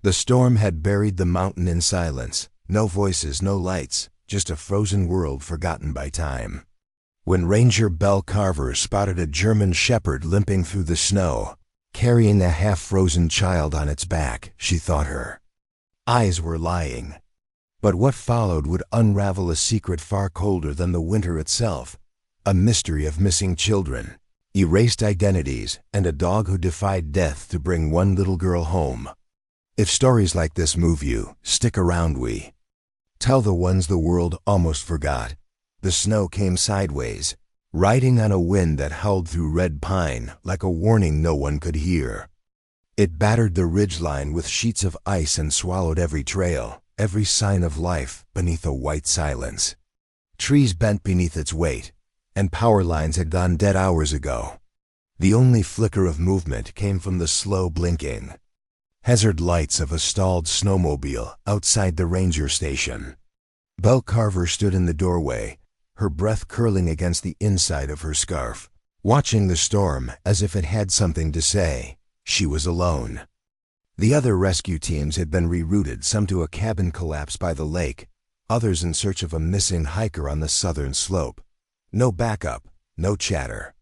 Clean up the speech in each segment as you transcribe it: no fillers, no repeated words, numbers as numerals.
The storm had buried the mountain in silence. No voices, no lights, just a frozen world forgotten by time. When Ranger Belle Carver spotted a German shepherd limping through the snow, carrying a half-frozen child on its back, she thought her eyes were lying. But what followed would unravel a secret far colder than the winter itself, a mystery of missing children, erased identities, and a dog who defied death to bring one little girl home. If stories like this move you, stick around. We tell the ones the world almost forgot. The snow came sideways, riding on a wind that howled through red pine like a warning no one could hear. It battered the ridgeline with sheets of ice and swallowed every trail, every sign of life beneath a white silence. Trees bent beneath its weight, and power lines had gone dead hours ago. The only flicker of movement came from the slow blinking hazard lights of a stalled snowmobile outside the ranger station. Belle Carver stood in the doorway, her breath curling against the inside of her scarf, watching the storm as if it had something to say. She was alone. The other rescue teams had been rerouted, some to a cabin collapse by the lake, others in search of a missing hiker on the southern slope. No backup, no chatter.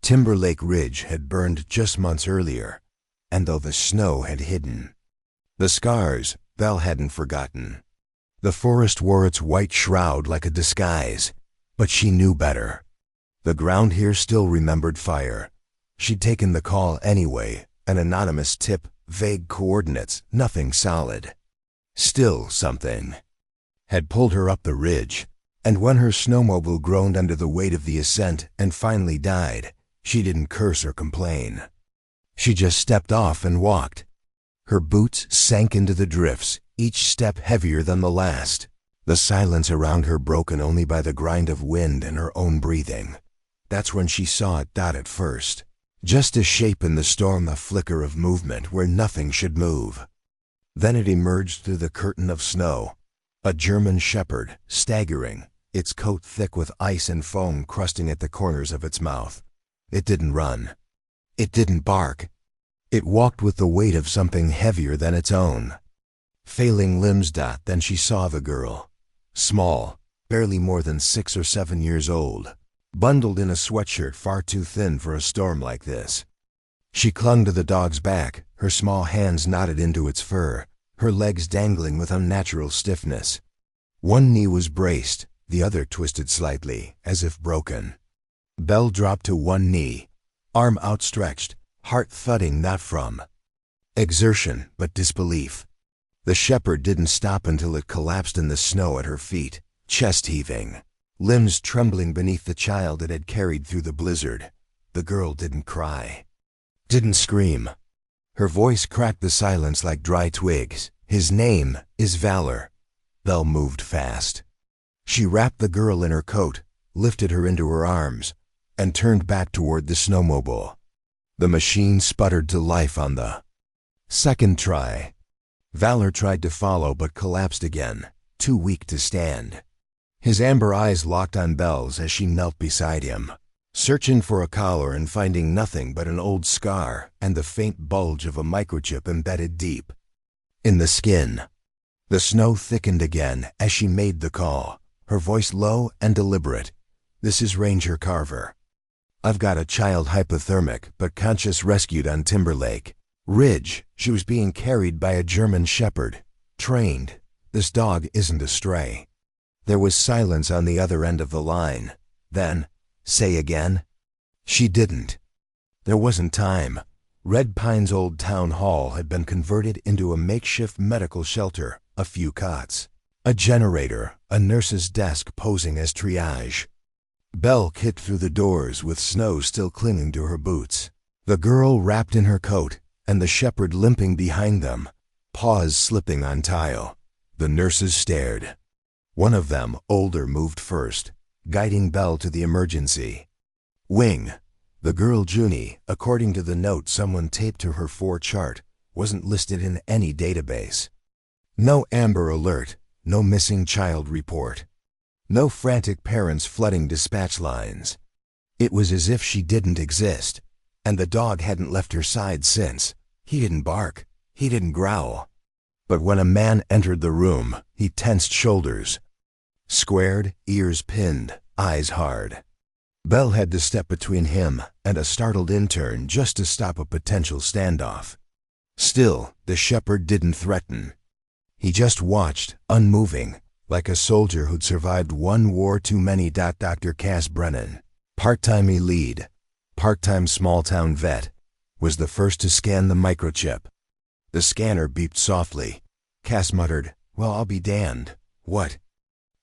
Timberlake Ridge had burned just months earlier, and though the snow had hidden the scars, Belle hadn't forgotten. The forest wore its white shroud like a disguise, but she knew better. The ground here still remembered fire. She'd taken the call anyway, an anonymous tip, vague coordinates, nothing solid. Still something had pulled her up the ridge, and when her snowmobile groaned under the weight of the ascent and finally died, she didn't curse or complain. She just stepped off and walked. Her boots sank into the drifts, each step heavier than the last, the silence around her broken only by the grind of wind and her own breathing. That's when she saw it dotted first. Just a shape in the storm, a flicker of movement where nothing should move. Then it emerged through the curtain of snow, a German shepherd, staggering, its coat thick with ice and foam crusting at the corners of its mouth. It didn't run. It didn't bark. It walked with the weight of something heavier than its own. Failing limbs. Then she saw the girl. Small, barely more than 6 or 7 years old, bundled in a sweatshirt far too thin for a storm like this. She clung to the dog's back, her small hands knotted into its fur, her legs dangling with unnatural stiffness. One knee was braced, the other twisted slightly, as if broken. Belle dropped to one knee, arm outstretched, heart thudding not from exertion but disbelief. The shepherd didn't stop until it collapsed in the snow at her feet, chest heaving, limbs trembling beneath the child it had carried through the blizzard. The girl didn't cry, didn't scream. Her voice cracked the silence like dry twigs. His name is Valor. Belle moved fast. She wrapped the girl in her coat, lifted her into her arms, and turned back toward the snowmobile. The machine sputtered to life on the second try. Valor tried to follow but collapsed again, too weak to stand. His amber eyes locked on Belle's as she knelt beside him, searching for a collar and finding nothing but an old scar and the faint bulge of a microchip embedded deep in the skin. The snow thickened again as she made the call, her voice low and deliberate. "This is Ranger Carver. I've got a child hypothermic but conscious rescued on Timberlake Ridge. She was being carried by a German shepherd, trained. This dog isn't a stray." There was silence on the other end of the line. Then, "Say again?" She didn't. There wasn't time. Red Pine's old town hall had been converted into a makeshift medical shelter, a few cots, a generator, a nurse's desk posing as triage. Belle kicked through the doors with snow still clinging to her boots. The girl wrapped in her coat, and the shepherd limping behind them, paws slipping on tile. The nurses stared. One of them, older, moved first, guiding Belle to the emergency wing. The girl Junie, according to the note someone taped to her 4 chart, wasn't listed in any database. No Amber Alert, no missing child report. No frantic parents flooding dispatch lines. It was as if she didn't exist, and the dog hadn't left her side since. He didn't bark. He didn't growl. But when a man entered the room, he tensed shoulders, squared, ears pinned, eyes hard. Belle had to step between him and a startled intern just to stop a potential standoff. Still, the shepherd didn't threaten. He just watched, unmoving, like a soldier who'd survived one war too many. Dr. Cass Brennan, part-time lead, part-time small-town vet, was the first to scan the microchip. The scanner beeped softly. Cass muttered, "Well, I'll be damned. What?"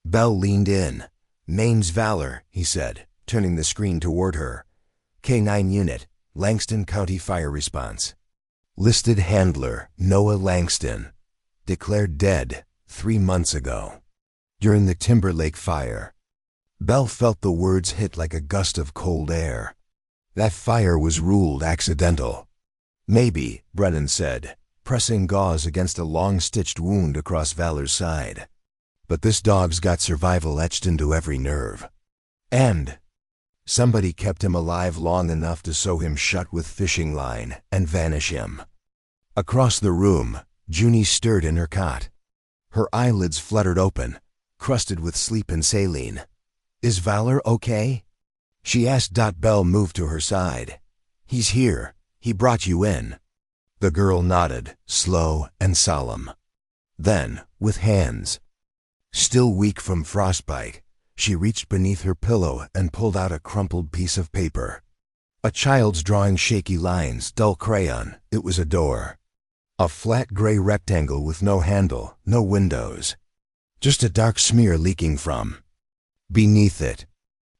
Belle leaned in. "Name's Valor," he said, turning the screen toward her. "K9 unit, Langston County Fire Response. Listed handler, Noah Langston. Declared dead 3 months ago. During the Timberlake fire." Belle felt the words hit like a gust of cold air. That fire was ruled accidental. "Maybe," Brennan said, pressing gauze against a long-stitched wound across Valor's side. "But this dog's got survival etched into every nerve. And somebody kept him alive long enough to sew him shut with fishing line and vanish him." Across the room, Junie stirred in her cot. Her eyelids fluttered open, crusted with sleep and saline. "Is Valor okay?" she asked. Belle moved to her side. "He's here. He brought you in." The girl nodded, slow and solemn. Then, with hands still weak from frostbite, she reached beneath her pillow and pulled out a crumpled piece of paper. A child's drawing shaky lines, dull crayon. It was a door. A flat gray rectangle with no handle, no windows. Just a dark smear leaking from. Beneath it,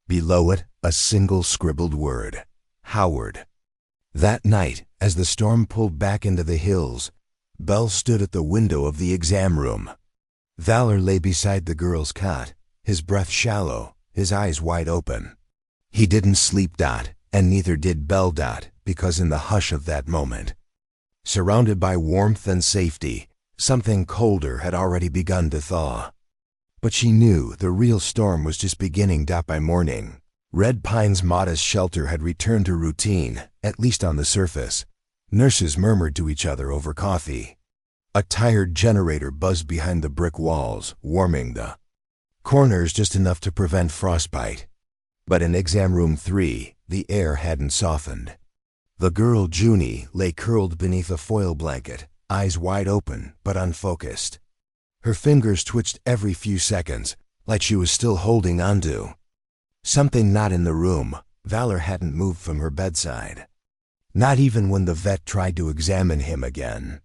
below it, a single scribbled word. Howard. That night, as the storm pulled back into the hills, Belle stood at the window of the exam room. Valor lay beside the girl's cot, his breath shallow, his eyes wide open. He didn't sleep. And neither did Belle. Because in the hush of that moment, surrounded by warmth and safety, something colder had already begun to thaw. But she knew the real storm was just beginning. By morning, Red Pine's modest shelter had returned to routine, at least on the surface. Nurses murmured to each other over coffee. A tired generator buzzed behind the brick walls, warming the corners just enough to prevent frostbite. But in exam room 3, the air hadn't softened. The girl, Junie, lay curled beneath a foil blanket, eyes wide open but unfocused. Her fingers twitched every few seconds, like she was still holding onto something not in the room. Valor hadn't moved from her bedside. Not even when the vet tried to examine him again.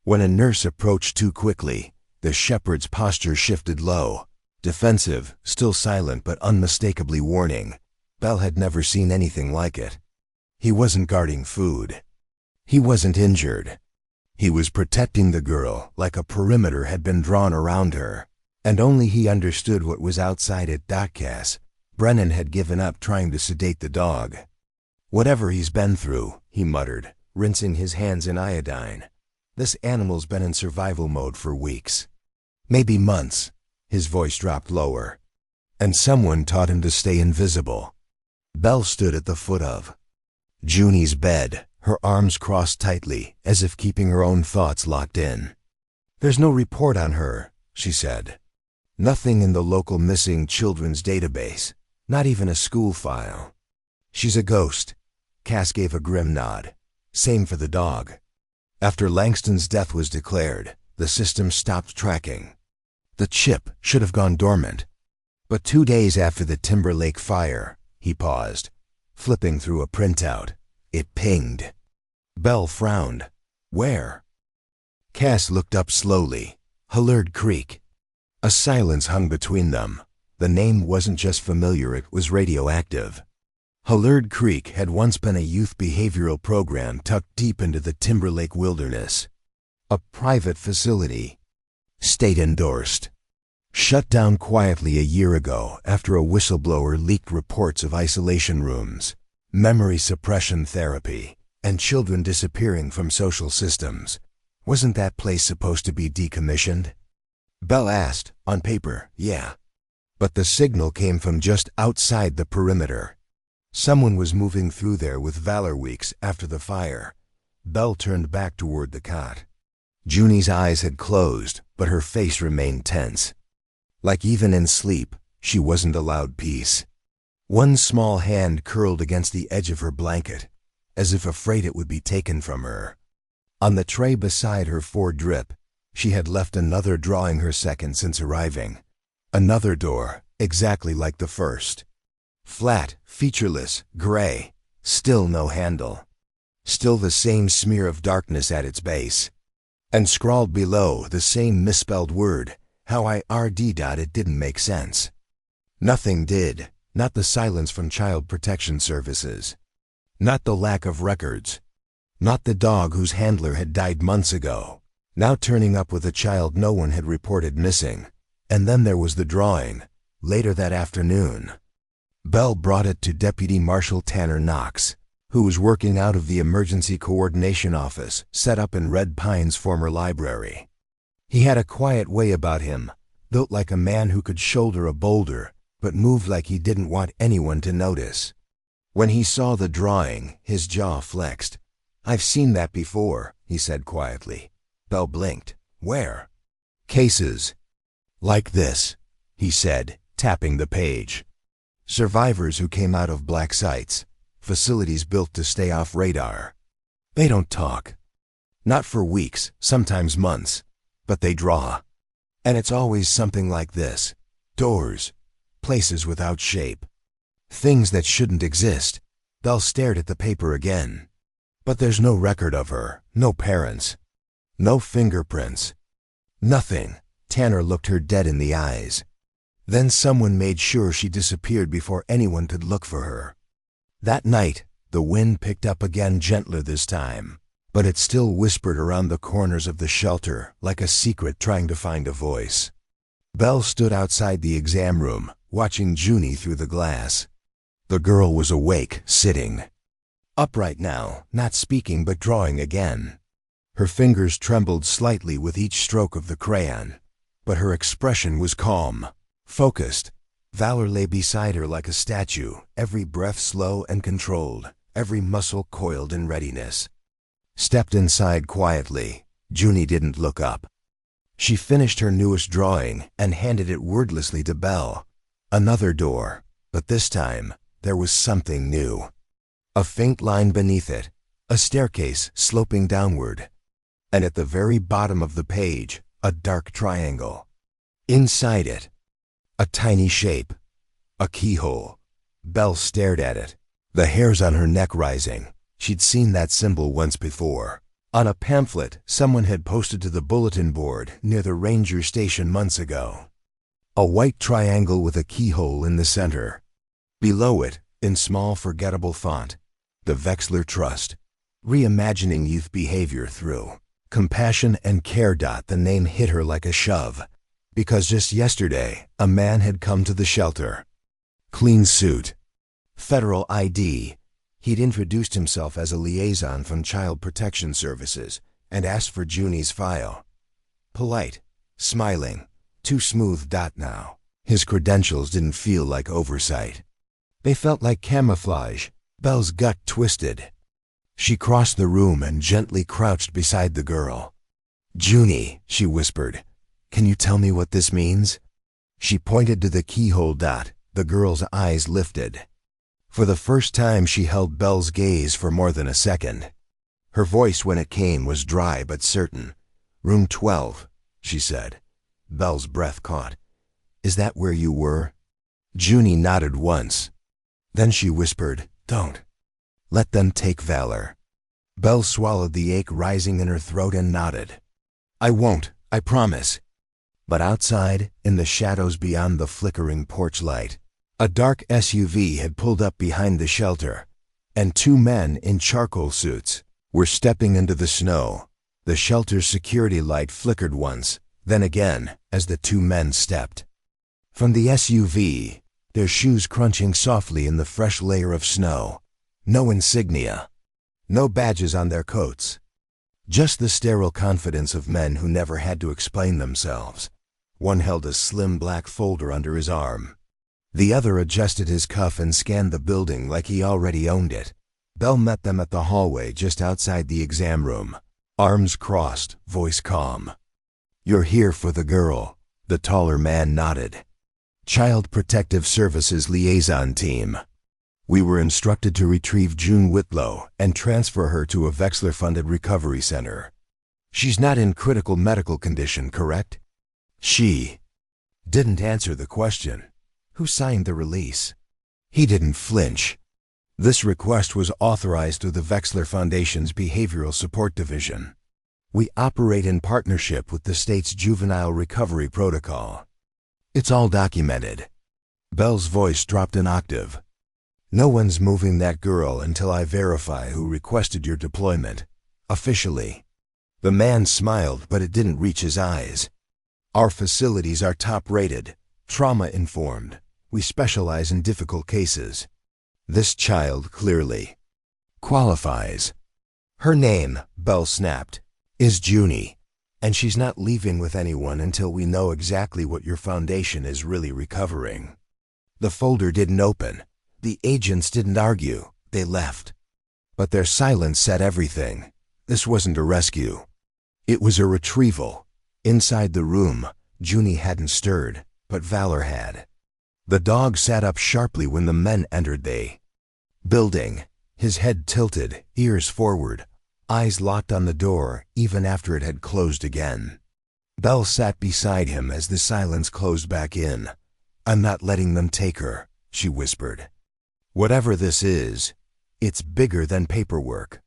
When a nurse approached too quickly, the shepherd's posture shifted low, defensive, still silent but unmistakably warning. Belle had never seen anything like it. He wasn't guarding food. He wasn't injured. He was protecting the girl like a perimeter had been drawn around her. And only he understood what was outside it. Cass Brennan had given up trying to sedate the dog. "Whatever he's been through," he muttered, rinsing his hands in iodine. "This animal's been in survival mode for weeks. Maybe months." His voice dropped lower. "And someone taught him to stay invisible." Belle stood at the foot of Junie's bed, her arms crossed tightly, as if keeping her own thoughts locked in. "There's no report on her," she said. "Nothing in the local missing children's database, not even a school file. She's a ghost." Cass gave a grim nod. "Same for the dog. After Langston's death was declared, the system stopped tracking. The chip should have gone dormant. But 2 days after the Timberlake fire," he paused, flipping through a printout, "it pinged." Belle frowned. "Where?" Cass looked up slowly. Hullard Creek. A silence hung between them. The name wasn't just familiar, it was radioactive. Hullard Creek had once been a youth behavioral program tucked deep into the Timberlake wilderness. A private facility, state-endorsed. Shut down quietly a year ago after a whistleblower leaked reports of isolation rooms, memory suppression therapy, and children disappearing from social systems. Wasn't that place supposed to be decommissioned? Belle asked. On paper, yeah. But the signal came from just outside the perimeter. Someone was moving through there with Valor weeks after the fire. Belle turned back toward the cot. Junie's eyes had closed, but her face remained tense. Like even in sleep, she wasn't allowed peace. One small hand curled against the edge of her blanket, as if afraid it would be taken from her. On the tray beside her Ford drip, she had left another drawing her second since arriving. Another door, exactly like the first. Flat, featureless, gray, still no handle. Still the same smear of darkness at its base. And scrawled below, the same misspelled word. How it didn't make sense. Nothing did, not the silence from Child Protection Services. Not the lack of records. Not the dog whose handler had died months ago, now turning up with a child no one had reported missing. And then there was the drawing, later that afternoon. Belle brought it to Deputy Marshal Tanner Knox, who was working out of the Emergency Coordination Office set up in Red Pine's former library. He had a quiet way about him, built like a man who could shoulder a boulder, but moved like he didn't want anyone to notice. When he saw the drawing, his jaw flexed. "I've seen that before," he said quietly. Belle blinked. "Where?" "Cases. Like this," he said, tapping the page. "Survivors who came out of black sites, facilities built to stay off radar. They don't talk. Not for weeks, sometimes months. But they draw. And it's always something like this. Doors. Places without shape. Things that shouldn't exist." Belle stared at the paper again. "But there's no record of her, no parents. No fingerprints. Nothing." Tanner looked her dead in the eyes. "Then someone made sure she disappeared before anyone could look for her." That night, the wind picked up again, gentler this time. But it still whispered around the corners of the shelter like a secret trying to find a voice. Belle stood outside the exam room, watching Junie through the glass. The girl was awake, sitting. Upright now, not speaking but drawing again. Her fingers trembled slightly with each stroke of the crayon. But her expression was calm, focused. Valor lay beside her like a statue, every breath slow and controlled, every muscle coiled in readiness. Stepped inside quietly. Junie didn't look up. She finished her newest drawing and handed it wordlessly to Belle. Another door, but this time there was something new. A faint line beneath it, a staircase sloping downward. And at the very bottom of the page, a dark triangle. Inside it, a tiny shape, a keyhole. Belle stared at it, the hairs on her neck rising. She'd seen that symbol once before. On a pamphlet someone had posted to the bulletin board near the ranger station months ago. A white triangle with a keyhole in the center. Below it, in small forgettable font, the Vexler Trust, reimagining youth behavior through compassion and care. The name hit her like a shove, because just yesterday a man had come to the shelter. Clean suit, federal ID. He'd introduced himself as a liaison from Child Protection Services and asked for Junie's file. Polite, smiling, too smooth. Now, his credentials didn't feel like oversight. They felt like camouflage. Belle's gut twisted. She crossed the room and gently crouched beside the girl. "Junie," she whispered, "can you tell me what this means?" She pointed to the keyhole. The girl's eyes lifted. For the first time she held Belle's gaze for more than a second. Her voice when it came was dry but certain. "Room 12, she said. Belle's breath caught. "Is that where you were?" Junie nodded once. Then she whispered, "Don't. Let them take Valor." Belle swallowed the ache rising in her throat and nodded. "I won't, I promise." But outside, in the shadows beyond the flickering porch light, a dark SUV had pulled up behind the shelter, and two men in charcoal suits were stepping into the snow. The shelter's security light flickered once, then again, as the two men stepped. From the SUV, their shoes crunching softly in the fresh layer of snow. No insignia, no badges on their coats. Just the sterile confidence of men who never had to explain themselves. One held a slim black folder under his arm. The other adjusted his cuff and scanned the building like he already owned it. Belle met them at the hallway just outside the exam room. Arms crossed, voice calm. "You're here for the girl," the taller man nodded. "Child Protective Services Liaison Team. We were instructed to retrieve June Whitlow and transfer her to a Vexler-funded recovery center. She's not in critical medical condition, correct?" She didn't answer the question. Who signed the release? He didn't flinch. This request was authorized through the Vexler Foundation's Behavioral Support Division. We operate in partnership with the state's Juvenile Recovery Protocol. It's all documented. Bell's voice dropped an octave. "No one's moving that girl until I verify who requested your deployment. Officially." The man smiled, but it didn't reach his eyes. "Our facilities are top-rated, trauma-informed. We specialize in difficult cases. This child clearly qualifies." "Her name," Bell snapped, "is Junie, and she's not leaving with anyone until we know exactly what your foundation is really recovering." The folder didn't open. The agents didn't argue. They left. But their silence said everything. This wasn't a rescue. It was a retrieval. Inside the room, Junie hadn't stirred, but Valor had. The dog sat up sharply when the men entered the building, his head tilted, ears forward, eyes locked on the door even after it had closed again. Bell sat beside him as the silence closed back in. "I'm not letting them take her," she whispered. "Whatever this is, it's bigger than paperwork."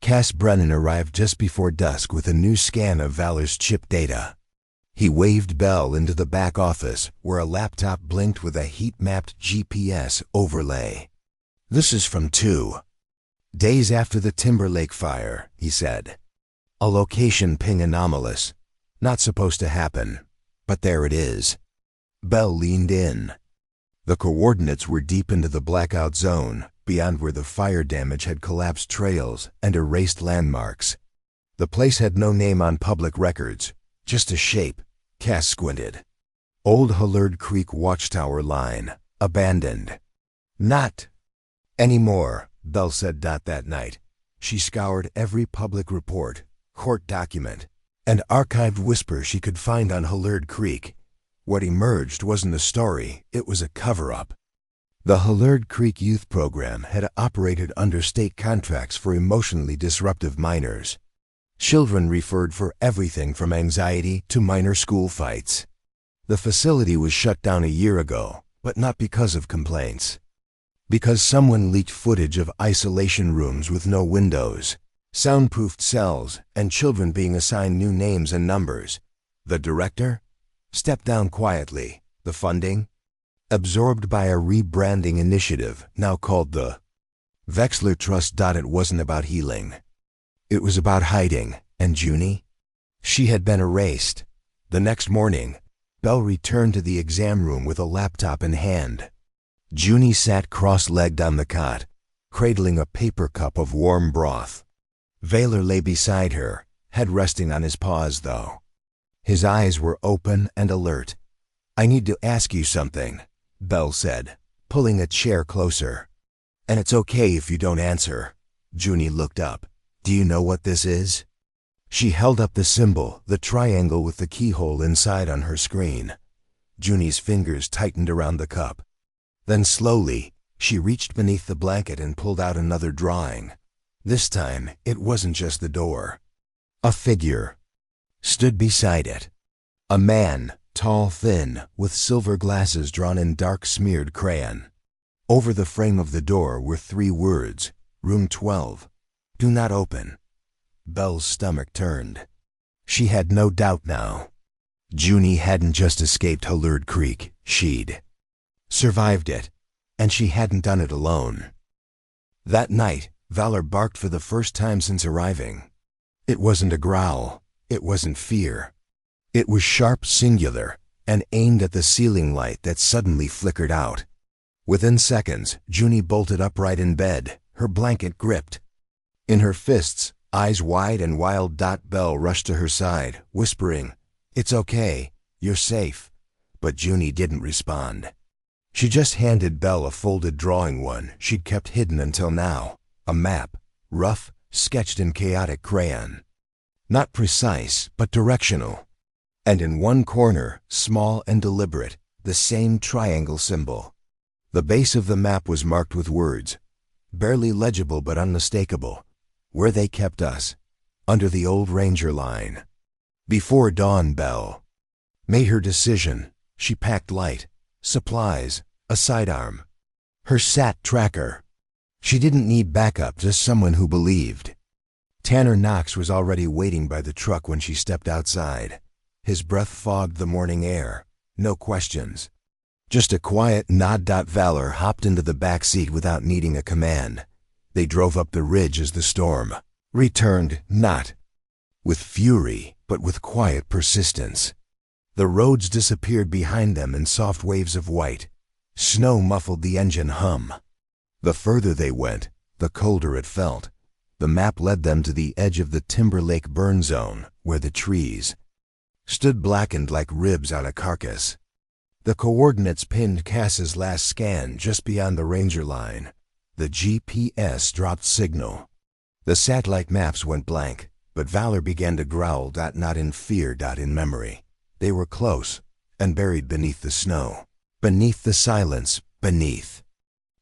Cass Brennan arrived just before dusk with a new scan of Valor's chip data. He waved Bell into the back office, where a laptop blinked with a heat-mapped GPS overlay. "This is from 2 days after the Timberlake fire," he said. "A location ping anomalous. Not supposed to happen, but there it is." Bell leaned in. The coordinates were deep into the blackout zone, beyond where the fire damage had collapsed trails and erased landmarks. The place had no name on public records, just a shape. Cass squinted. "Old Hullard Creek Watchtower Line, abandoned." "Not anymore," Bell said that night. She scoured every public report, court document, and archived whisper she could find on Hullard Creek. What emerged wasn't a story, it was a cover-up. The Hullard Creek Youth Program had operated under state contracts for emotionally disruptive minors. Children referred for everything from anxiety to minor school fights. The facility was shut down a year ago, but not because of complaints. Because someone leaked footage of isolation rooms with no windows, soundproofed cells, and children being assigned new names and numbers. The director stepped down quietly. The funding absorbed by a rebranding initiative now called the Vexler Trust. It wasn't about healing. It was about hiding. And Junie? She had been erased. The next morning, Bell returned to the exam room with a laptop in hand. Junie sat cross-legged on the cot, cradling a paper cup of warm broth. Valor lay beside her, head resting on his paws though. His eyes were open and alert. "I need to ask you something," Bell said, pulling a chair closer. "And it's okay if you don't answer." Junie looked up. "Do you know what this is?" She held up the symbol, the triangle with the keyhole inside on her screen. Junie's fingers tightened around the cup. Then slowly, she reached beneath the blanket and pulled out another drawing. This time, it wasn't just the door. A figure stood beside it. A man, tall, thin, with silver glasses drawn in dark smeared crayon. Over the frame of the door were 3 words, "Room 12. Do not open." Bell's stomach turned. She had no doubt now. Junie hadn't just escaped Hullard Creek, she'd survived it, and she hadn't done it alone. That night, Valor barked for the first time since arriving. It wasn't a growl. It wasn't fear. It was sharp, singular, and aimed at the ceiling light that suddenly flickered out. Within seconds, Junie bolted upright in bed, her blanket gripped. In her fists, eyes wide and wild, Bell rushed to her side, whispering, "It's okay, you're safe." But Junie didn't respond. She just handed Bell a folded drawing one she'd kept hidden until now, a map, rough, sketched in chaotic crayon. Not precise, but directional. And in one corner, small and deliberate, the same triangle symbol. The base of the map was marked with words, barely legible but unmistakable. Where they kept us, under the old ranger line. Before dawn, Belle made her decision. She packed light, supplies, a sidearm. Her sat tracker. She didn't need backup, just someone who believed. Tanner Knox was already waiting by the truck when she stepped outside. His breath fogged the morning air. No questions. Just a quiet nod. Valor hopped into the back seat without needing a command. They drove up the ridge as the storm returned, not with fury, but with quiet persistence. The roads disappeared behind them in soft waves of white. Snow muffled the engine hum. The further they went, the colder it felt. The map led them to the edge of the Timber Lake burn zone, where the trees stood blackened like ribs on a carcass. The coordinates pinned Cass's last scan just beyond the ranger line. The GPS dropped signal. The satellite maps went blank, but Valor began to growl. Not in fear, in memory. They were close, and buried beneath the snow. Beneath the silence, beneath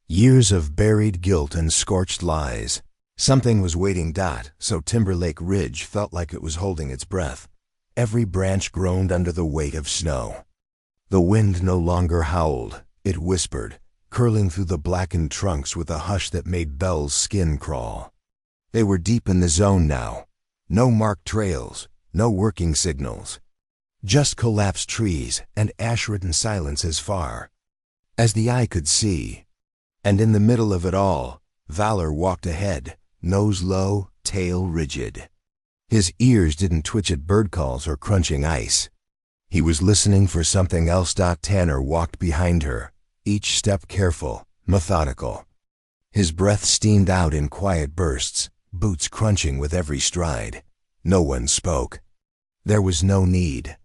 years of buried guilt and scorched lies. Something was waiting. So Timber Lake Ridge felt like it was holding its breath. Every branch groaned under the weight of snow. The wind no longer howled, it whispered, curling through the blackened trunks with a hush that made Belle's skin crawl. They were deep in the zone now. No marked trails, no working signals. Just collapsed trees and ash-ridden silence as far as the eye could see. And in the middle of it all, Valor walked ahead, nose low, tail rigid. His ears didn't twitch at bird calls or crunching ice. He was listening for something else. Tanner walked behind her, each step careful, methodical. His breath steamed out in quiet bursts, boots crunching with every stride. No one spoke. There was no need.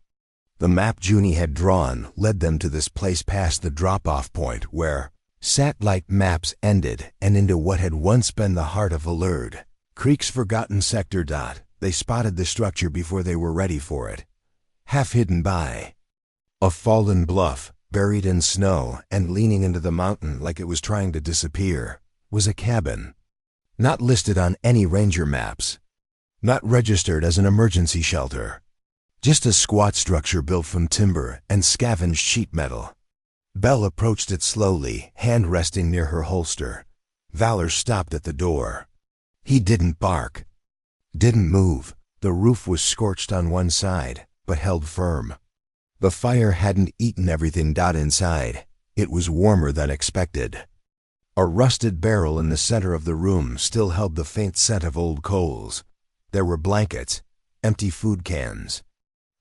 The map Junie had drawn led them to this place past the drop-off point where satellite maps ended and into what had once been the heart of Allard Creek's forgotten sector. They spotted the structure before they were ready for it. Half hidden by a fallen bluff, buried in snow and leaning into the mountain like it was trying to disappear, was a cabin. Not listed on any ranger maps. Not registered as an emergency shelter. Just a squat structure built from timber and scavenged sheet metal. Belle approached it slowly, hand resting near her holster. Valor stopped at the door. He didn't bark. Didn't move. The roof was scorched on one side, but held firm. The fire hadn't eaten everything. Inside, it was warmer than expected. A rusted barrel in the center of the room still held the faint scent of old coals. There were blankets, empty food cans.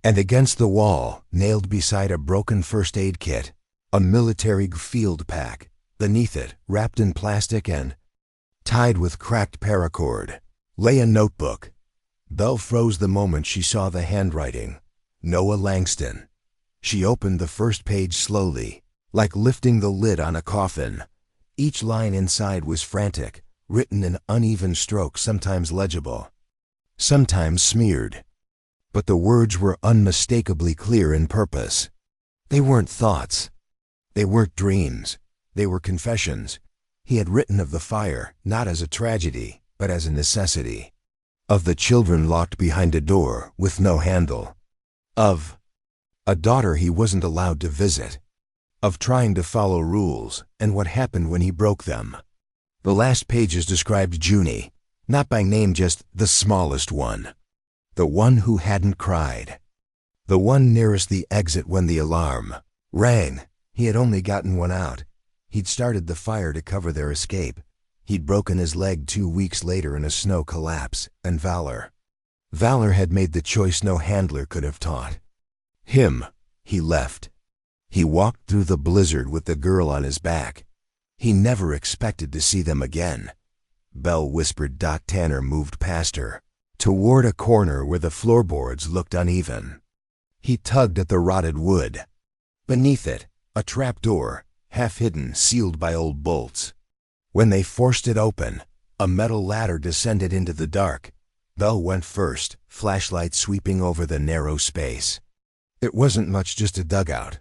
And against the wall, nailed beside a broken first aid kit, a military field pack. Beneath it, wrapped in plastic and tied with cracked paracord, lay a notebook. Belle froze the moment she saw the handwriting. Noah Langston. She opened the first page slowly, like lifting the lid on a coffin. Each line inside was frantic, written in uneven strokes, sometimes legible, sometimes smeared. But the words were unmistakably clear in purpose. They weren't thoughts. They weren't dreams. They were confessions. He had written of the fire, not as a tragedy, but as a necessity. Of the children locked behind a door with no handle. Of a daughter he wasn't allowed to visit. Of trying to follow rules and what happened when he broke them. The last pages described Junie, not by name, just the smallest one. The one who hadn't cried. The one nearest the exit when the alarm rang. He had only gotten one out. He'd started the fire to cover their escape. He'd broken his leg 2 weeks later in a snow collapse, and Valor had made the choice no handler could have taught. Him, he left. He walked through the blizzard with the girl on his back. He never expected to see them again. Belle whispered. Tanner moved past her, toward a corner where the floorboards looked uneven. He tugged at the rotted wood. Beneath it, a trapdoor, half hidden, sealed by old bolts. When they forced it open, a metal ladder descended into the dark. Belle went first, flashlight sweeping over the narrow space. It wasn't much, just a dugout,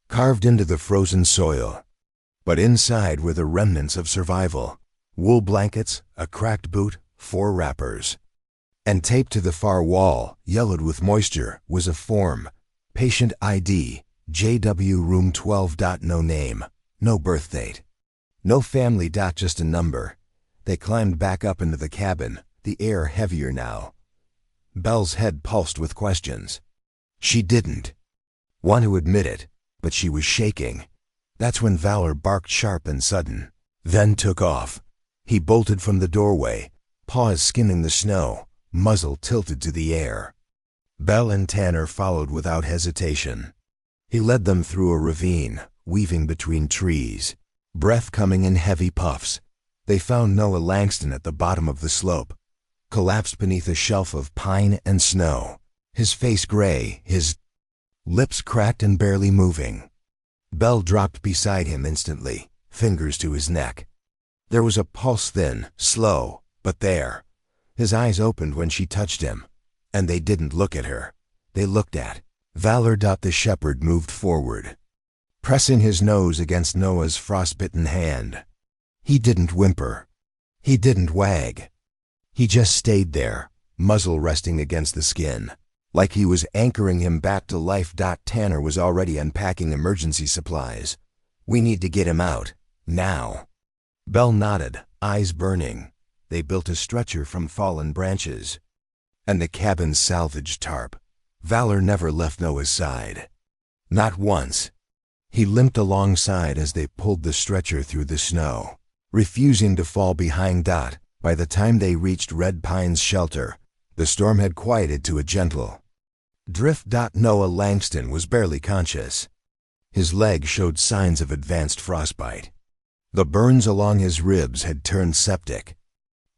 carved into the frozen soil. But inside were the remnants of survival. Wool blankets, a cracked boot, 4 wrappers. And taped to the far wall, yellowed with moisture, was a form. Patient ID, JW room 12. No name, no birth date. No family. Just a number. They climbed back up into the cabin, the air heavier now. Belle's head pulsed with questions. She didn't want to admit it, but she was shaking. That's when Valor barked sharp and sudden, then took off. He bolted from the doorway, paws skimming the snow, muzzle tilted to the air. Belle and Tanner followed without hesitation. He led them through a ravine, weaving between trees, breath coming in heavy puffs. They found Noah Langston at the bottom of the slope, collapsed beneath a shelf of pine and snow, his face gray, his lips cracked and barely moving. Belle dropped beside him instantly, fingers to his neck. There was a pulse, thin, slow, but there. His eyes opened when she touched him, and they didn't look at her. They looked at Valor. The shepherd moved forward, pressing his nose against Noah's frostbitten hand. He didn't whimper. He didn't wag. He just stayed there, muzzle resting against the skin, like he was anchoring him back to life. Tanner was already unpacking emergency supplies. We need to get him out, now. Belle nodded, eyes burning. They built a stretcher from fallen branches, and the cabin's salvage tarp. Valor never left Noah's side. Not once. He limped alongside as they pulled the stretcher through the snow, refusing to fall behind. By the time they reached Red Pine's shelter, the storm had quieted to a gentle drift. Noah Langston was barely conscious. His leg showed signs of advanced frostbite. The burns along his ribs had turned septic.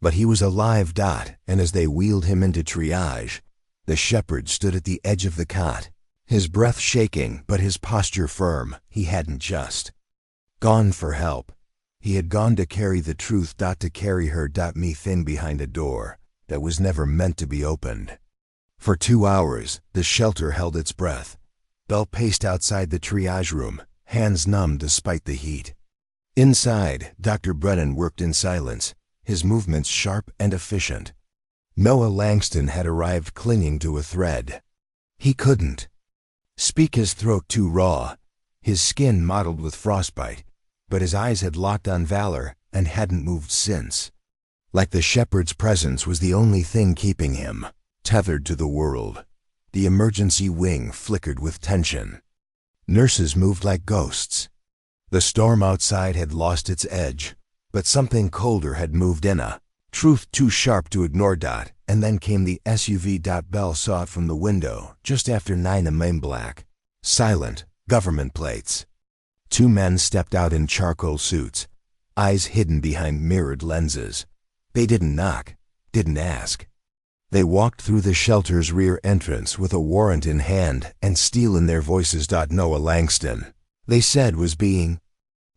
But he was alive. And as they wheeled him into triage, the shepherd stood at the edge of the cot, his breath shaking but his posture firm. He hadn't just gone for help. He had gone to carry the truth. To carry her. Me thin behind a door that was never meant to be opened. For 2 hours, the shelter held its breath. Belle paced outside the triage room, hands numb despite the heat. Inside, Dr. Brennan worked in silence, his movements sharp and efficient. Noah Langston had arrived clinging to a thread. He couldn't speak, his throat too raw, his skin mottled with frostbite, but his eyes had locked on Valor and hadn't moved since. Like the shepherd's presence was the only thing keeping him tethered to the world. The emergency wing flickered with tension. Nurses moved like ghosts. The storm outside had lost its edge, but something colder had moved in, a truth too sharp to ignore. And then came the SUV. Belle saw it from the window just after 9 a.m. Black, silent, government plates. 2 men stepped out in charcoal suits, eyes hidden behind mirrored lenses. They didn't knock, didn't ask. They walked through the shelter's rear entrance with a warrant in hand and steel in their voices. Noah Langston, they said, was being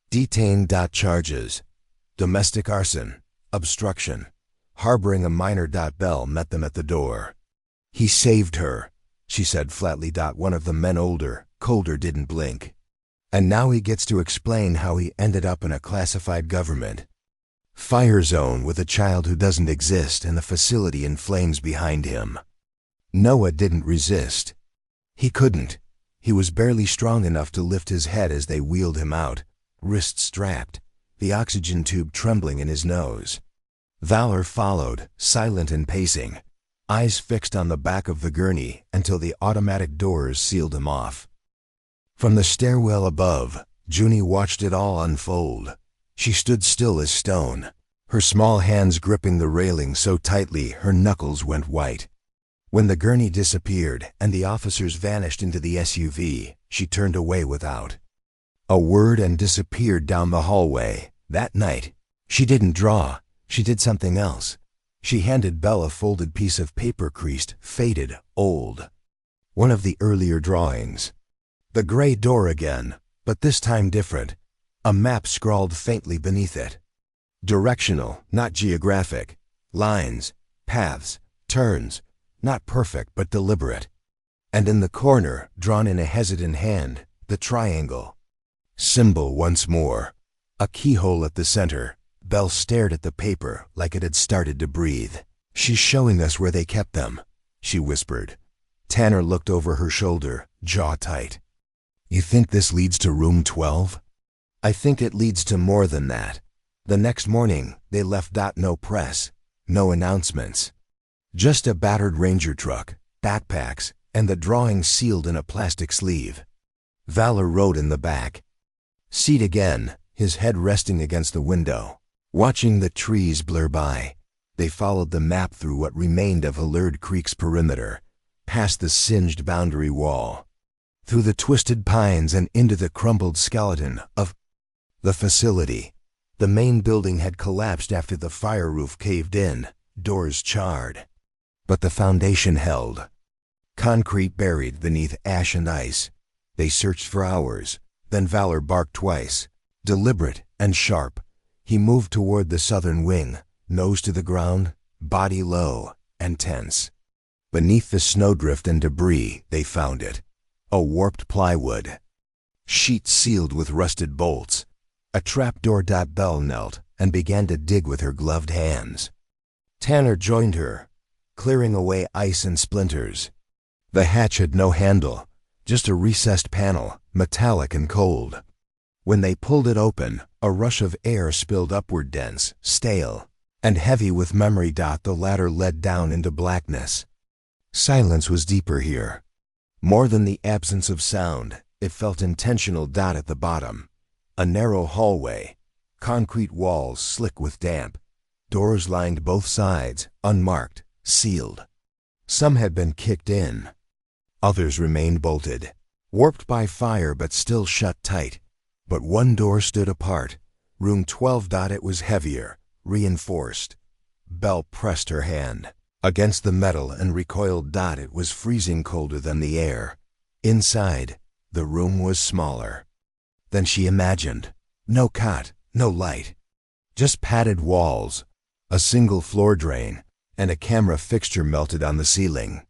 detained. Charges: domestic arson, obstruction, harboring a minor. Belle met them at the door. He saved her, she said flatly. One of the men, older, colder, didn't blink. And now he gets to explain how he ended up in a classified government fire zone with a child who doesn't exist and the facility in flames behind him. Noah didn't resist. He couldn't. He was barely strong enough to lift his head as they wheeled him out, wrists strapped, the oxygen tube trembling in his nose. Valor followed, silent and pacing, eyes fixed on the back of the gurney until the automatic doors sealed him off. From the stairwell above, Junie watched it all unfold. She stood still as stone, her small hands gripping the railing so tightly her knuckles went white. When the gurney disappeared and the officers vanished into the SUV, she turned away without a word and disappeared down the hallway. That night, she didn't draw, she did something else. She handed Belle a folded piece of paper, creased, faded, old. One of the earlier drawings. The gray door again, but this time different. A map scrawled faintly beneath it. Directional, not geographic. Lines, paths, turns, not perfect but deliberate. And in the corner, drawn in a hesitant hand, the triangle. Symbol once more. A keyhole at the center. Belle stared at the paper like it had started to breathe. "She's showing us where they kept them," she whispered. Tanner looked over her shoulder, jaw tight. "You think this leads to room 12? "I think it leads to more than that." The next morning, they left. No press, no announcements. Just a battered ranger truck, backpacks, and the drawing sealed in a plastic sleeve. Valor rode in the back seat again, his head resting against the window. Watching the trees blur by, they followed the map through what remained of Allard Creek's perimeter, past the singed boundary wall, through the twisted pines and into the crumbled skeleton of the facility. The main building had collapsed after the fire roof caved in, doors charred. But the foundation held. Concrete buried beneath ash and ice. They searched for hours. Then Valor barked twice. Deliberate and sharp, he moved toward the southern wing, nose to the ground, body low and tense. Beneath the snowdrift and debris, they found it. A warped plywood sheet sealed with rusted bolts. A trapdoor. Belle knelt and began to dig with her gloved hands. Tanner joined her, clearing away ice and splinters. The hatch had no handle, just a recessed panel, metallic and cold. When they pulled it open, a rush of air spilled upward, dense, stale, and heavy with memory. The ladder led down into blackness. Silence was deeper here. More than the absence of sound, it felt intentional. At the bottom, a narrow hallway, concrete walls slick with damp, doors lined both sides, unmarked, sealed. Some had been kicked in. Others remained bolted, warped by fire but still shut tight. But one door stood apart, room 12. It was heavier, reinforced. Belle pressed her hand against the metal and recoiled. It was freezing colder than the air. Inside, the room was smaller than she imagined. No cot, no light. Just padded walls, a single floor drain, and a camera fixture melted on the ceiling.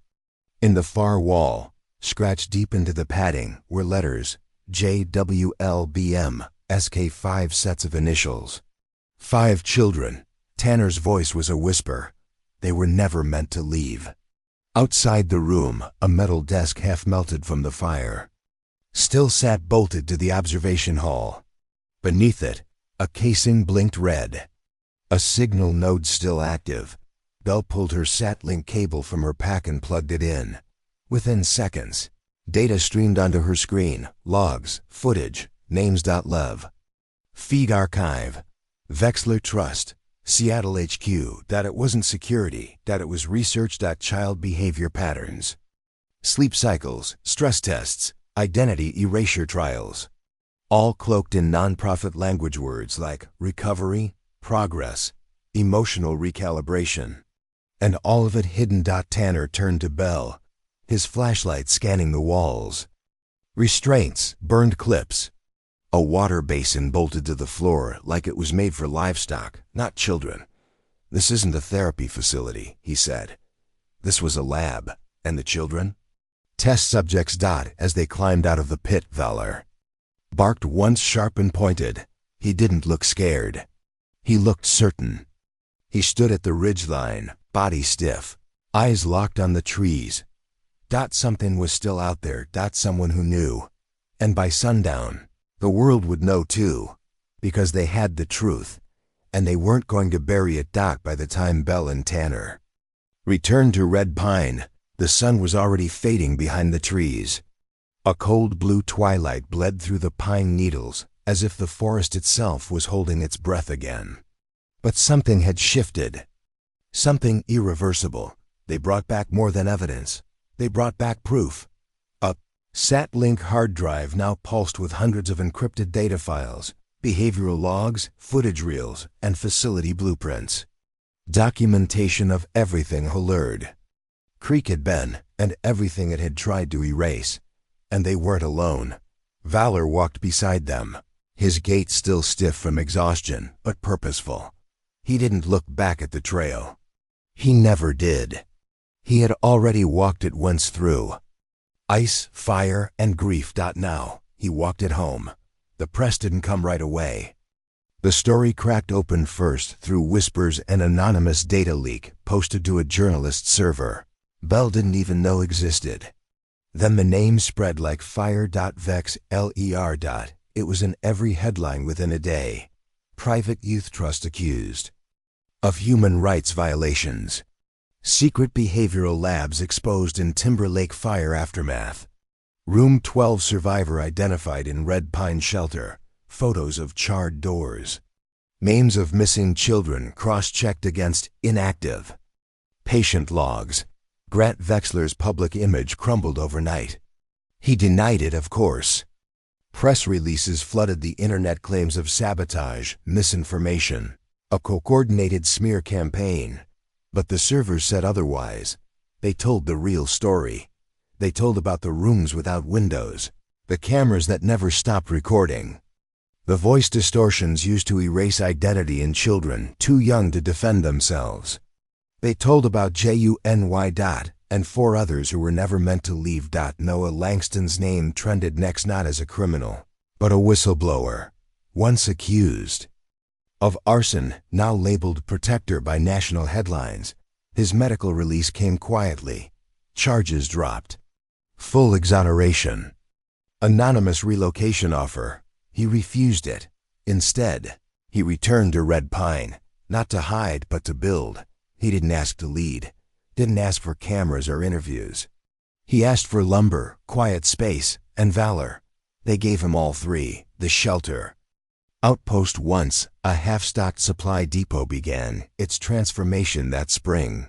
In the far wall, scratched deep into the padding, were letters: JWLBM, SK, 5 sets of initials. 5 children. Tanner's voice was a whisper. They were never meant to leave. Outside the room, a metal desk half melted from the fire still sat bolted to the observation hall. Beneath it, a casing blinked red. A signal node still active. Belle pulled her SAT-link cable from her pack and plugged it in. Within seconds, data streamed onto her screen: logs, footage, names. Lev. Feed archive. Vexler Trust. Seattle HQ. It wasn't security. It was research. Child behavior patterns. Sleep cycles, stress tests, identity erasure trials. All cloaked in non-profit language words like recovery, progress, emotional recalibration. And all of it hidden. Tanner turned to Belle, his flashlight scanning the walls. Restraints, burned clips. A water basin bolted to the floor like it was made for livestock, not children. "This isn't a therapy facility," he said. "This was a lab. And the children?" "Test subjects." As they climbed out of the pit, Valor barked once, sharp and pointed. He didn't look scared. He looked certain. He stood at the ridgeline, body stiff, eyes locked on the trees. Something was still out there. Someone who knew. And by sundown, the world would know too, because they had the truth, and they weren't going to bury it. By the time Belle and Tanner returned to Red Pine, the sun was already fading behind the trees. A cold blue twilight bled through the pine needles, as if the forest itself was holding its breath again. But something had shifted. Something irreversible. They brought back more than evidence. They brought back proof. A SAT-link hard drive now pulsed with hundreds of encrypted data files, behavioral logs, footage reels, and facility blueprints. Documentation of everything Allard Creek had been, and everything it had tried to erase. And they weren't alone. Valor walked beside them, his gait still stiff from exhaustion, but purposeful. He didn't look back at the trail. He never did. He had already walked it once through. Ice, fire, and grief. Now, he walked it home. The press didn't come right away. The story cracked open first through whispers and anonymous data leak posted to a journalist's server Bell didn't even know existed. Then the name spread like fire. Vex.ler. It was in every headline within a day. Private Youth Trust accused of human rights violations. Secret behavioral labs exposed in Timber Lake fire aftermath. Room 12 survivor identified in Red Pine shelter. Photos of charred doors. Names of missing children cross-checked against inactive. Patient logs. Grant Wexler's public image crumbled overnight. He denied it, of course. Press releases flooded the internet, claims of sabotage, misinformation, a coordinated smear campaign. But the servers said otherwise. They told the real story. They told about the rooms without windows, the cameras that never stopped recording, the voice distortions used to erase identity in children too young to defend themselves. They told about Juny. And 4 others who were never meant to leave. Noah Langston's name trended next, not as a criminal, but a whistleblower, once accused of arson, now labeled protector by national headlines. His medical release came quietly. Charges dropped. Full exoneration. Anonymous relocation offer. He refused it. Instead, he returned to Red Pine, not to hide but to build. He didn't ask to lead, didn't ask for cameras or interviews. He asked for lumber, quiet space, and valor. They gave him all 3. The shelter. Outpost. Once a half-stocked supply depot began its transformation that spring.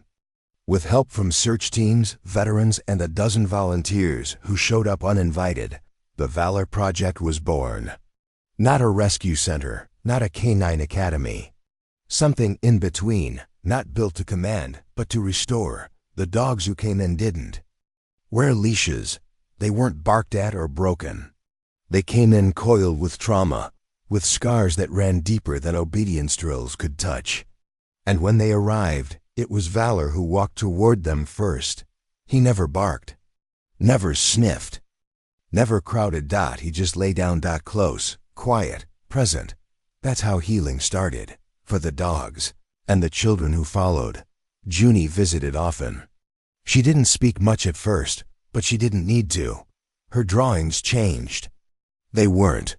With help from search teams, veterans, and a dozen volunteers who showed up uninvited, the Valor Project was born. Not a rescue center, not a canine academy. Something in between, not built to command, but to restore. The dogs who came in didn't wear leashes. They weren't barked at or broken. They came in coiled with trauma, with scars that ran deeper than obedience drills could touch. And when they arrived, it was Valor who walked toward them first. He never barked, never sniffed, never crowded. He just lay down. Close, quiet, present. That's how healing started, for the dogs and the children who followed. Juny visited often. She didn't speak much at first, but she didn't need to. Her drawings changed. They weren't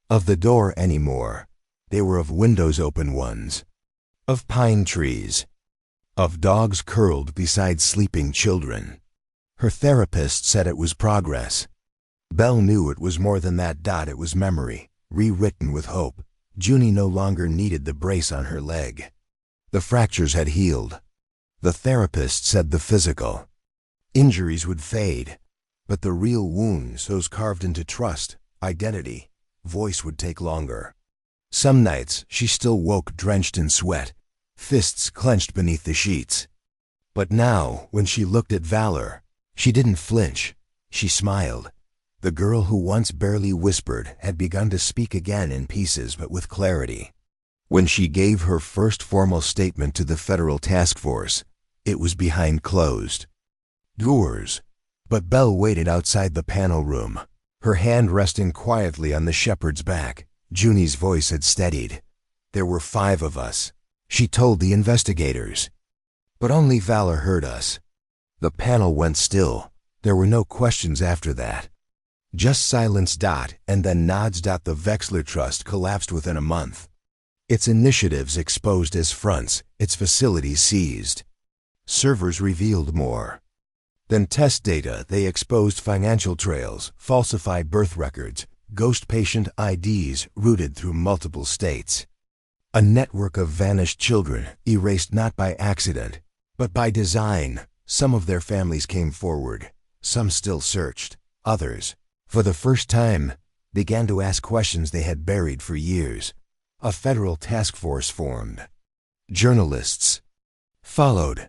of the door anymore. They were of windows, open ones, of pine trees, of dogs curled beside sleeping children. Her therapist said it was progress. Bell knew it was more than that. It was memory, rewritten with hope. Juny no longer needed the brace on her leg. The fractures had healed. The therapist said the physical injuries would fade, but the real wounds, those carved into trust, identity, voice, would take longer. Some nights she still woke drenched in sweat, fists clenched beneath the sheets. But now, when she looked at Valor, she didn't flinch. She smiled. The girl who once barely whispered had begun to speak again, in pieces but with clarity. When she gave her first formal statement to the federal task force, it was behind closed doors. But Bell waited outside the panel room, her hand resting quietly on the shepherd's back. Juny's voice had steadied. There were 5 of us, she told the investigators. But only Valor heard us. The panel went still. There were no questions after that. Just silence. And then nods. The Wexler Trust collapsed within a month. Its initiatives exposed as fronts, its facilities seized. Servers revealed more than test data. They exposed financial trails, falsified birth records, ghost patient IDs routed through multiple states. A network of vanished children, erased not by accident, but by design. Some of their families came forward. Some still searched. Others, for the first time, began to ask questions they had buried for years. A federal task force formed. Journalists followed.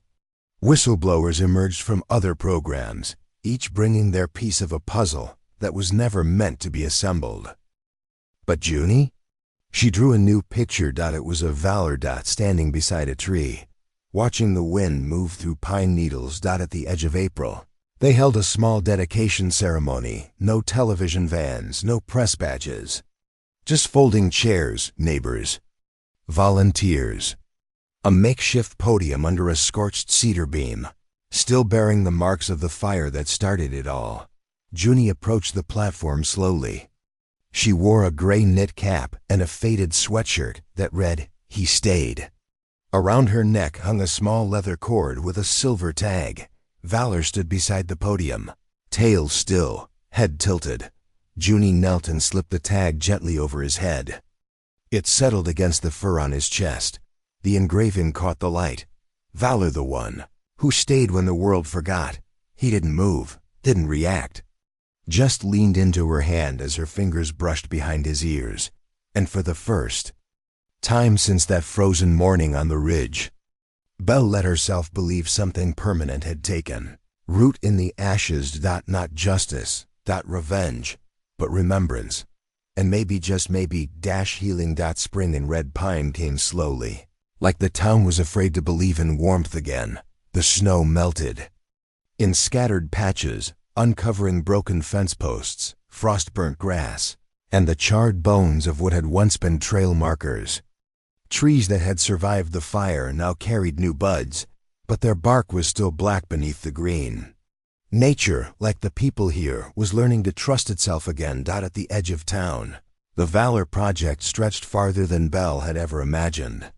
Whistleblowers emerged from other programs, each bringing their piece of a puzzle that was never meant to be assembled. But Juny? She drew a new picture. It was of Valor standing beside a tree, watching the wind move through pine needles. At the edge of April, they held a small dedication ceremony. No television vans, no press badges. Just folding chairs, neighbors, volunteers. A makeshift podium under a scorched cedar beam, still bearing the marks of the fire that started it all. Junie approached the platform slowly. She wore a gray knit cap and a faded sweatshirt that read, "He stayed." Around her neck hung a small leather cord with a silver tag. Valor stood beside the podium, tail still, head tilted. Junie knelt and slipped the tag gently over his head. It settled against the fur on his chest. The engraving caught the light. Valor, the one who stayed when the world forgot. He didn't move, didn't react. Just leaned into her hand as her fingers brushed behind his ears. And for the first time since that frozen morning on the ridge, Belle let herself believe something permanent had taken root in the ashes. Not justice, revenge, but remembrance. And maybe, just maybe, healing. Spring in Red Pine came slowly, like the town was afraid to believe in warmth again. The snow melted in scattered patches, uncovering broken fence posts, frost-burnt grass, and the charred bones of what had once been trail markers. Trees that had survived the fire now carried new buds, but their bark was still black beneath the green. Nature, like the people here, was learning to trust itself again. At the edge of town, the Valor Project stretched farther than Belle had ever imagined.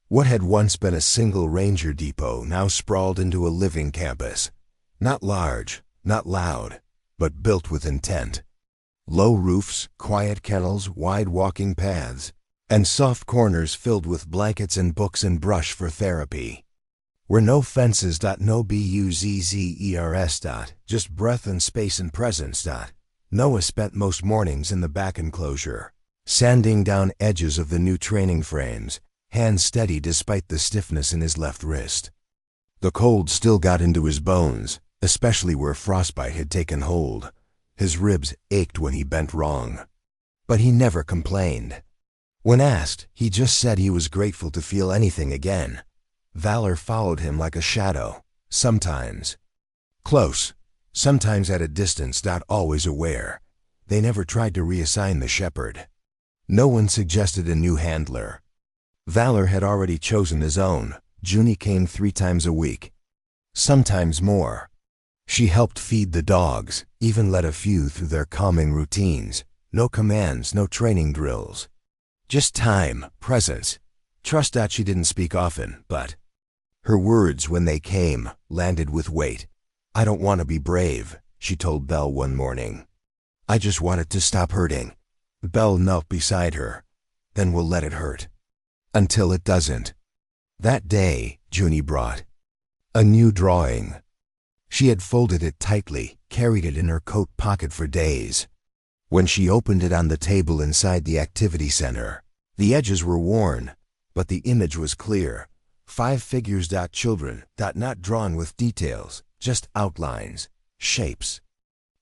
What had once been a single ranger depot now sprawled into a living campus. Not large, not loud, but built with intent. Low roofs, quiet kennels, wide walking paths, and soft corners filled with blankets and books and brush for therapy. Were no fences. No buzzers. Just breath and space and presence. Noah spent most mornings in the back enclosure, sanding down edges of the new training frames, hands steady despite the stiffness in his left wrist. The cold still got into his bones, especially where frostbite had taken hold. His ribs ached when he bent wrong. But he never complained. When asked, he just said he was grateful to feel anything again. Valor followed him like a shadow, sometimes close, sometimes at a distance. Always aware. They never tried to reassign the shepherd. No one suggested a new handler. Valor had already chosen his own. Junie came 3 times a week, sometimes more. She helped feed the dogs, even led a few through their calming routines. No commands, no training drills. Just time, presence, trust. She didn't speak often, but her words, when they came, landed with weight. "I don't want to be brave," she told Belle one morning. "I just want it to stop hurting." Belle knelt beside her. "Then we'll let it hurt. Until it doesn't." That day, Junie brought a new drawing. She had folded it tightly, carried it in her coat pocket for days. When she opened it on the table inside the activity center, the edges were worn, but the image was clear. 5 figures. Children. Not drawn with details, just outlines, shapes.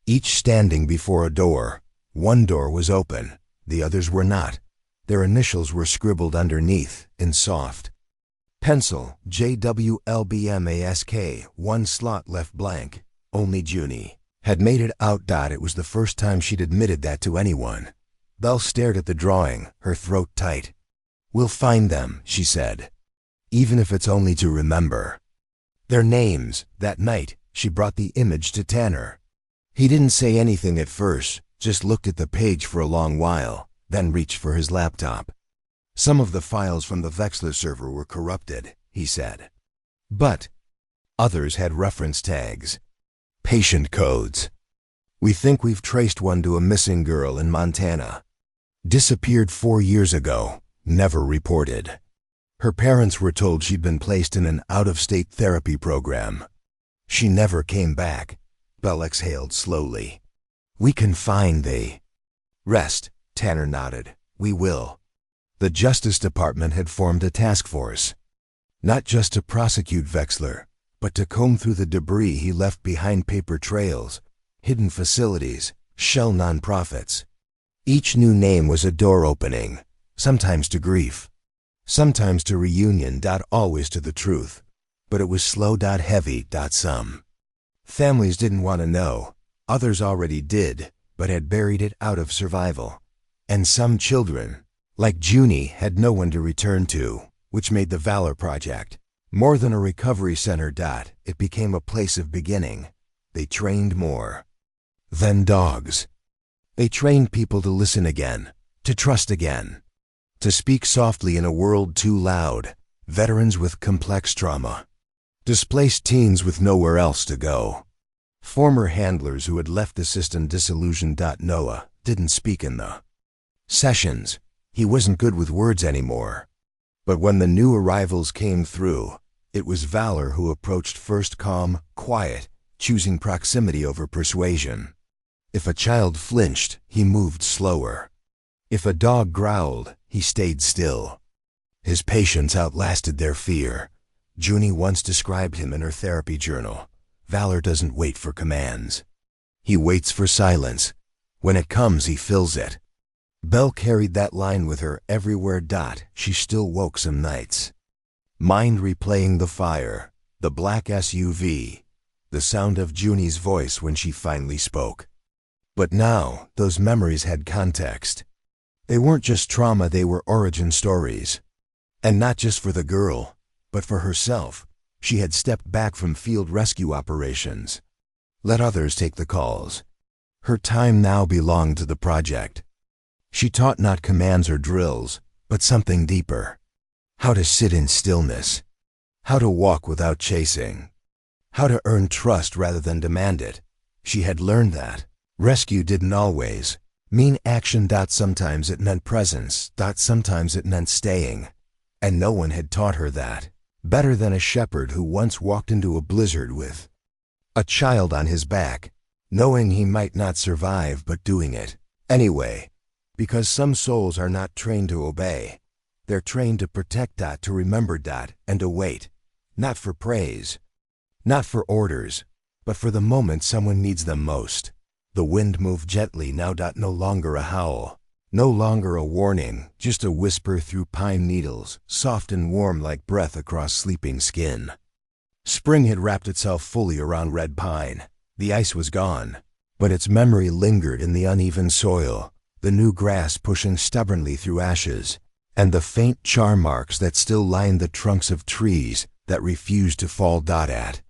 Each standing before a door. One door was open, the others were not. Their initials were scribbled underneath, in soft pencil, JWLBMASK, 1 slot left blank. Only Junie had made it out. It was the first time she'd admitted that to anyone. Belle stared at the drawing, her throat tight. "We'll find them," she said, "even if it's only to remember their names." That night, she brought the image to Tanner. He didn't say anything at first, just looked at the page for a long while, then reached for his laptop. "Some of the files from the Vexler server were corrupted," he said. "But others had reference tags, patient codes. We think we've traced one to a missing girl in Montana. Disappeared 4 years ago, never reported. Her parents were told she'd been placed in an out-of-state therapy program. She never came back." Belle exhaled slowly. "We can find the rest," Tanner nodded. "We will." The Justice Department had formed a task force, not just to prosecute Vexler, but to comb through the debris he left behind: paper trails, hidden facilities, shell nonprofits. Each new name was a door opening, sometimes to grief, sometimes to reunion. Always to the truth. but it was slow-heavy. Some families didn't want to know, others already did, but had buried it out of survival. And some children, like Junie, had no one to return to, which made the Valor Project more than a recovery center. It became a place of beginning. They trained more than dogs. They trained people to listen again, to trust again, to speak softly in a world too loud, veterans with complex trauma, displaced teens with nowhere else to go, former handlers who had left the system disillusioned. Noah didn't speak in the sessions. He wasn't good with words anymore. But when the new arrivals came through, it was Valor who approached first, calm, quiet, choosing proximity over persuasion. If a child flinched, he moved slower. If a dog growled, he stayed still. His patience outlasted their fear. Junie once described him in her therapy journal. Valor doesn't wait for commands. He waits for silence. When it comes, he fills it. Belle carried that line with her everywhere. She still woke some nights, mind replaying the fire, the black SUV, the sound of Junie's voice when she finally spoke. But now, those memories had context. They weren't just trauma, they were origin stories. And not just for the girl, but for herself. She had stepped back from field rescue operations. Let others take the calls. Her time now belonged to the project. She taught not commands or drills, but something deeper. How to sit in stillness. How to walk without chasing. How to earn trust rather than demand it. She had learned that rescue didn't always mean action. Sometimes it meant presence. Sometimes it meant staying. And no one had taught her that better than a shepherd who once walked into a blizzard with a child on his back, knowing he might not survive but doing it anyway. Because some souls are not trained to obey. They're trained to protect. To remember. And to wait. Not for praise. Not for orders. But for the moment someone needs them most. The wind moved gently now. No longer a howl. No longer a warning. Just a whisper through pine needles, soft and warm like breath across sleeping skin. Spring had wrapped itself fully around red pine. The ice was gone, but its memory lingered in the uneven soil, the new grass pushing stubbornly through ashes, and the faint char marks that still lined the trunks of trees that refused to fall. At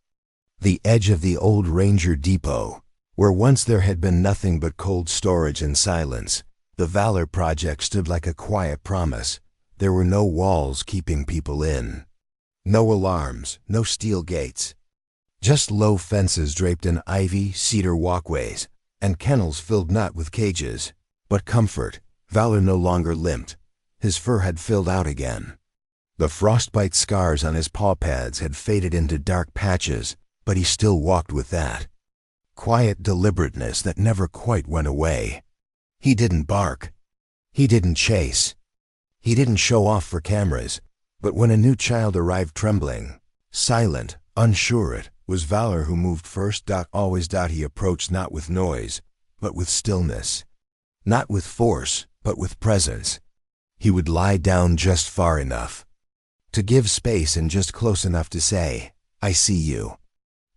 the edge of the old Ranger Depot, where once there had been nothing but cold storage and silence, the Valor Project stood like a quiet promise. There were no walls keeping people in. No alarms, no steel gates. Just low fences draped in ivy, cedar walkways, and kennels filled not with cages, but comfort. Valor no longer limped. His fur had filled out again. The frostbite scars on his paw pads had faded into dark patches, but he still walked with that quiet deliberateness that never quite went away. He didn't bark. He didn't chase. He didn't show off for cameras. But when a new child arrived trembling, silent, unsure, it was Valor who moved first. Always. He approached not with noise, but with stillness. Not with force, but with presence. He would lie down just far enough to give space and just close enough to say, "I see you.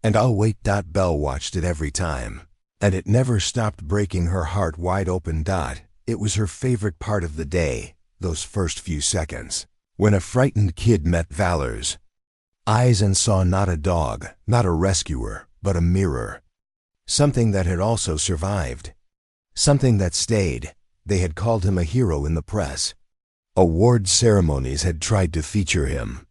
And I'll wait." Belle watched it every time, and it never stopped breaking her heart wide open. It was her favorite part of the day, those first few seconds, when a frightened kid met Valor's eyes and saw not a dog, not a rescuer, but a mirror. Something that had also survived. Something that stayed. They had called him a hero in the press. Award ceremonies had tried to feature him.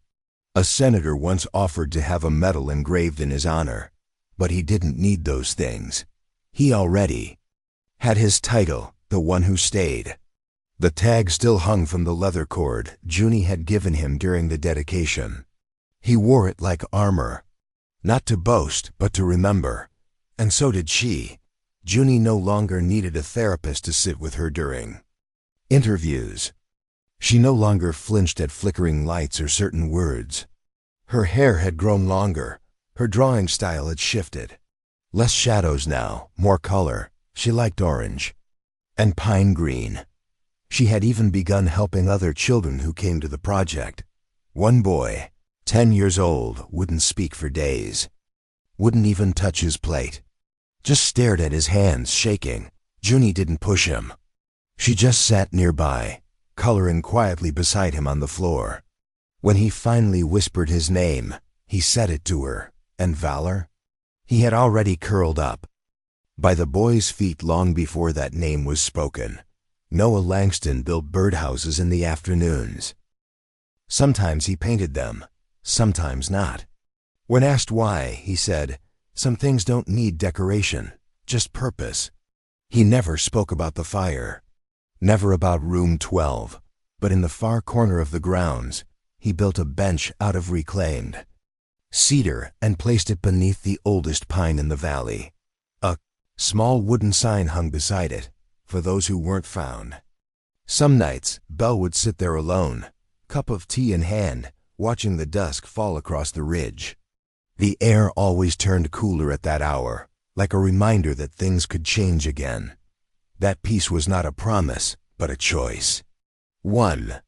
A senator once offered to have a medal engraved in his honor. But he didn't need those things. He already had his title, the one who stayed. The tag still hung from the leather cord Junie had given him during the dedication. He wore it like armor. Not to boast, but to remember. And so did she. Junie no longer needed a therapist to sit with her during interviews. She no longer flinched at flickering lights or certain words. Her hair had grown longer. Her drawing style had shifted. Less shadows now, more color. She liked orange and pine green. She had even begun helping other children who came to the project. One boy, 10 years old, wouldn't speak for days. Wouldn't even touch his plate. Just stared at his hands shaking. Junie didn't push him. She just sat nearby, coloring quietly beside him on the floor. When he finally whispered his name, he said it to her. And Valor? He had already curled up by the boy's feet long before that name was spoken. Noah Langston built birdhouses in the afternoons. Sometimes he painted them, sometimes not. When asked why, he said, "Some things don't need decoration, just purpose." He never spoke about the fire, never about room 12, but in the far corner of the grounds, he built a bench out of reclaimed cedar and placed it beneath the oldest pine in the valley. A small wooden sign hung beside it, for those who weren't found. Some nights, Belle would sit there alone, cup of tea in hand, watching the dusk fall across the ridge. The air always turned cooler at that hour, like a reminder that things could change again. That peace was not a promise, but a choice. One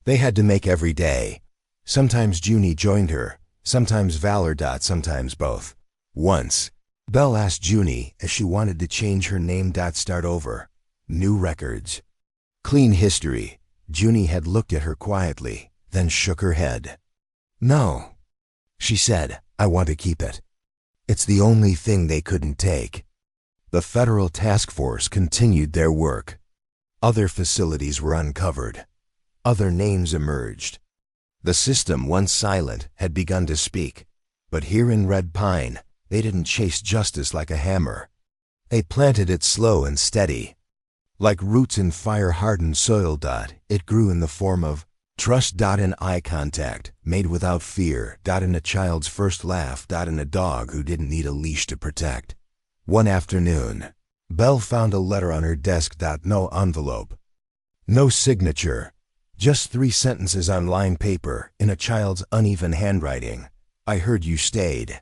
they had to make every day. Sometimes Junie joined her, sometimes Valor. Sometimes both. Once, Belle asked Junie if she wanted to change her name. Start over. New records. Clean history. Junie had looked at her quietly, then shook her head. "No," she said, "I want to keep it. It's the only thing they couldn't take." The federal task force continued their work. Other facilities were uncovered. Other names emerged. The system, once silent, had begun to speak. But here in Red Pine, they didn't chase justice like a hammer. They planted it slow and steady. Like roots in fire-hardened soil. It grew in the form of trust. In eye contact, made without fear. In a child's first laugh. In a dog who didn't need a leash to protect. One afternoon, Belle found a letter on her desk. No envelope. No signature. Just 3 sentences on lined paper in a child's uneven handwriting. "I heard you stayed.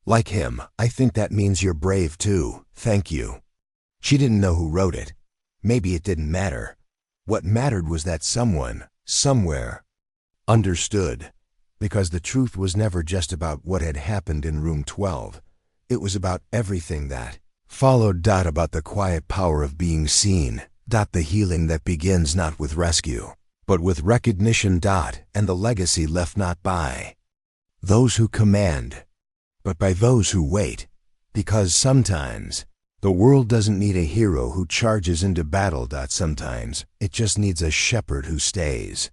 Like him, I think that means you're brave too. Thank you." She didn't know who wrote it. Maybe it didn't matter. What mattered was that someone, somewhere, understood. Because the truth was never just about what had happened in room 12. It was about everything that followed. About the quiet power of being seen. The healing that begins not with rescue, but with recognition. And the legacy left not by those who command, but by those who wait. Because sometimes, the world doesn't need a hero who charges into battle. Sometimes, it just needs a shepherd who stays.